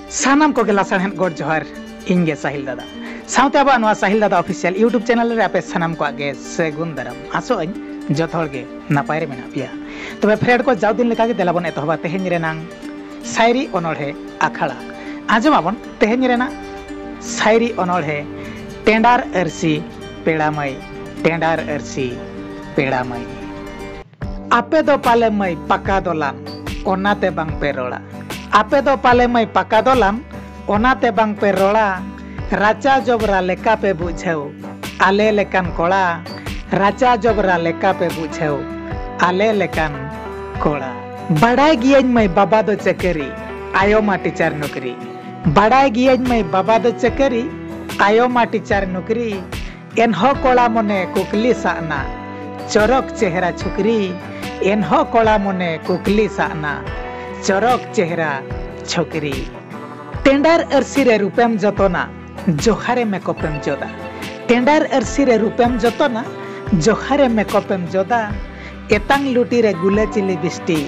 सानाम को गेला साहेन गोड जोहार इंगे साहिल दादा साउते अब नवा साहिल दादा ऑफिशियल यूट्यूब चैनल रे आपे सानाम को आगे सेगुन दरम आसो अन जत हर गे नापाय रे मेना पिया तबे फ्रेंड को जाव दिन लेका के देलाबन एतहबा तेहेन रेनांग शायरी अनोढ़े आखड़ा आजम आबन तेहेन रेना शायरी अनोढ़े टेंडार अरसी पेड़ामई टेंडार अरसी पेड़ामई आपे दो पाले मई पक्का दोलान ओनाते बांग पे रोड़ा आपे दो पाले मई पक्का दोलान ओनाते बांग पे रोड़ा राचा जबरा लेका पे बुझेउ आले लेकान कोड़ा राचा जबरा लेका पे बुझेउ आले लेकान कोड़ा बड़ाई गियन मई बाबा दो चकरी आयो मा टीचर नौकरी बड़ाई गियन मई बाबा दो चकरी आयो मा टीचर नौकरी एनहो कोड़ा मने कुकली साना चरक चेहरा छुकरी एनहो कोड़ा मने कुकली साना चरक चेहरा छोकरी टेंडार अरसी रे रूपेम जतोना जोहारे मेकअपेम जोदा टेंडार अरसी रे रूपेम जतोना जोहारे मेकअपेम जोदा एतांग लुटी रे गुले चिली बिस्टी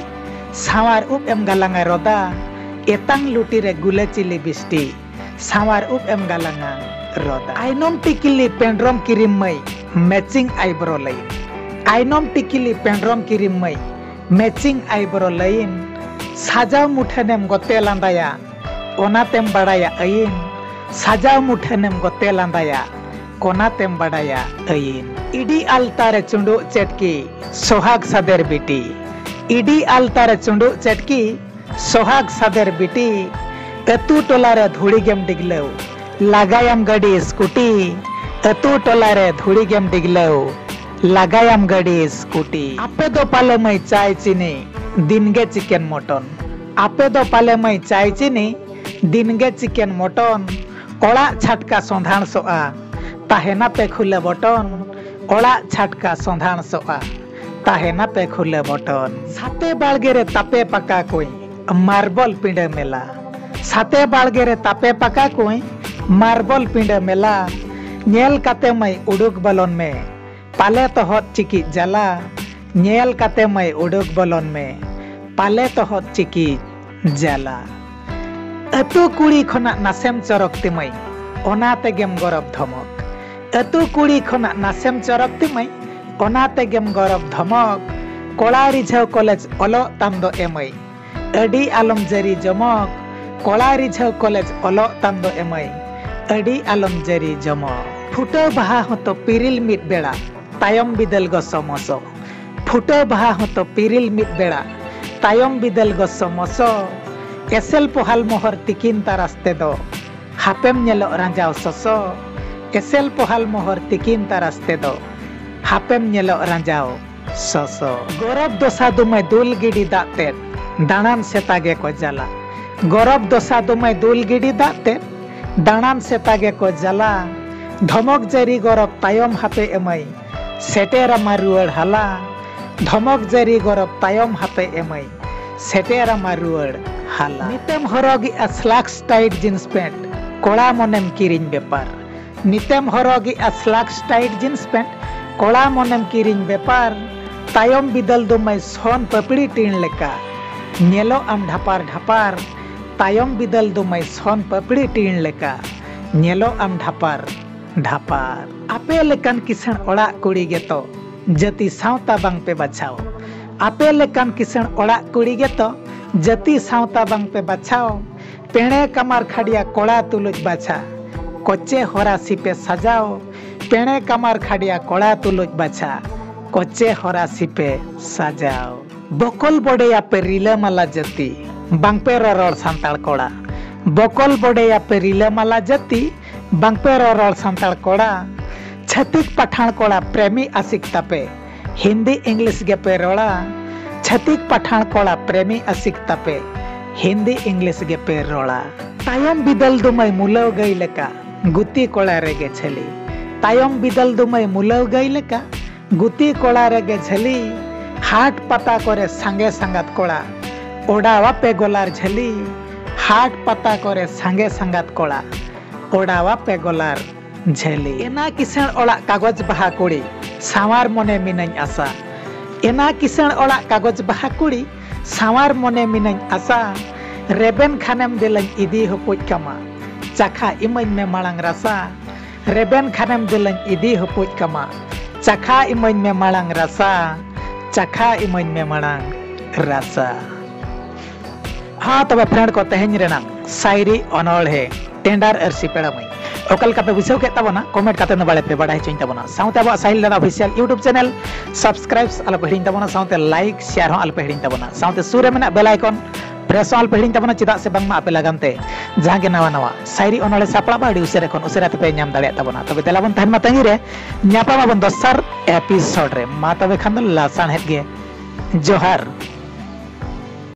सावार उप एम गालांगा रोदा एतांग लुटी रे गुले चिली बिस्टी सावार उप एम गालांगा रोदा आइनोम टिकिली पेंड्रोम किरिम मई मैचिंग आईब्रो लाइन आइनोम टिकिली पेंड्रोम किरिम मई मैचिंग आईब्रो लाइन साजाव मुठनेम गोते लांदाया ओनातेम बड़ाया अयिन साजाव मुठनेम गोते लांदाया कोनातेम बड़ाया अयिन इडी आलतारे चुंडू चटकी सोहाग सादेर बिटी इडी आलतारे चुंडू चटकी सोहाग सादेर बिटी अतु टोलारे धुड़ी गेम डिगलेउ लगायाम गाड़ी स्कूटी अतु टोलारे धुड़ी गेम डिगलेउ लगायाम गाड़ी स्कूटी आपे दो पाले मई चाय चीनी दिनगे चिकेन मटन आपे दो पाले मई चाय चीनी दिनगे चिकेन मटन ओड़ा छाटका संधान सोआ ताहेना पे खुले बटन ओड़ा छाटका संधान सोआ ताहेना पे खुले बटन साते बालगे रे तापे पका कोई मार्बल पिंडे मेला साते बालगे रे तापे पका कोई मार्बल पिंडे मेला नेल काते मई उडुक बलन में पाले तो हत चिकी जला नेल काते मई उडुक बलन में पाले तो हत चिकी जला अतु कुड़ी खना नासेम चरक तिमई ओनाते गेम गरब धमक अतु कुड़ी खना नासेम चरक तिमई ओनाते गेम गरब धमक कोला रिझाव कॉलेज ओलो तामदो एमई अडी आलम जरी जमक कोला रिझाव कॉलेज ओलो तामदो एमई अडी आलम जरी जमक फुटो बहा हतो पिरिल मिट बेड़ा तायम बिदल गो समसो फुटो बहा हतो पिरिल मिट बेड़ा तायम बिदल गो समसो एसेल पोहाल मोहर तिकिन तारास्ते दो हापेम नेलो रांजाव ससो एसेल पोहाल मोहर तिकिन तारास्ते दो हापेम नेलो रांजाव ससो गौरव दोसा दुमे दुल गिडी दाते दानान सेतागे को जाला गौरव दोसा दुमे दुल गिडी दाते दानान सेतागे को जाला धमक जरी गौरव तायम हापे एमई सेटेरा मारुअड़ हाला धमक जरी गौरव तायम हापे एमई सेटेरा मारुअड़ हाला नितेम हरोगी अस्लाक्स टाइट जींस पैंट कोड़ा मोनेम किरिंग बेपार नितेम हरोगी अस्लाक्स टाइट जींस पैंट कोड़ा मोनेम किरिंग बेपार तायम बिदल दुमई सोन पपड़ी टीन लेका नेलो आम ढापार ढापार तायम बिदल दुमई सोन पपड़ी टीन लेका नेलो आम ढापार ढापार आपे लेकान किसण ओड़ा कुड़ी गेतो जति सावता बांग पे बचाओ आपे लेकान किसण ओड़ा कुड़ी गेतो जति सावता बांग पे बचाओ पेणे कमार खड़िया कोड़ा तुलुज बाछा कोचे होरासी पे सजाओ पेणे कमार खड़िया कोड़ा तुलुज बाछा कोचे होरासी पे सजाओ बकल बड़े पे रिले माला जति बांग पे रोड़ सांताल कोड़ा बकल बड़े पे रिले माला जति बांग पे रोड़ सांताल कोड़ा छतिक पठान कोड़ा प्रेमी आशिक तापे हिंदी इंग्लिश गे पे रोड़ा छतिक पठान कोड़ा प्रेमी आशिक तापे हिंदी इंग्लिश गे पे रोड़ा तायम बिदल दुमई मुलव गई लेका गुती कोड़ा रेगे छली तायम बिदल दुमई मुलव गई लेका गुती कोड़ा रेगे झली हाट पता करे संगे संगत कोड़ा ओडावा पे गोलार झली हाट पता करे संगे संगत कोड़ा ओडावा पे गोलार झली एना किसण ओड़ा कागज बहा कुड़ी सावार मने मिनई आशा एना किसण ओड़ा कागज बहा कुड़ी सावार मने मिनई आशा रेबेन खानेम दिलंग इदी हपुज कमा चाखा इमन में मालांग रसा रेबेन खानेम दिलंग इदी हपुज कमा चाखा इमन में मालांग रसा चाखा इमन में मालांग रसा। हाँ तब फ्रेंड को तेहन रेना शायरी अनोल है टेंडर अर्सी पेड़ा मई ओकल का पे विषय के तबना कमेंट करते न बाले पे बड़ा है चिंता तबना साउथ अब साहिल दादा ऑफिशियल यूट्यूब चैनल सब्सक्राइब अल पे हिडिन तबना साउथ लाइक शेयर हो अल पे हिडिन तबना साउथ सूर्य में बेल आइकन प्रेस अल पे हिडिन तबना चिदा से बांगमा आपे लगानते जहां के नवा नवा शायरी अनोल सापड़ा बाड़ी उसेरे खन उसेरा ते पे नाम दाड़े तबना तबे तेलाबन तहन मा तंगी रे न्यापा माबन दोसर एपिसोड रे मा तबे खान लासान हेत गे जोहार।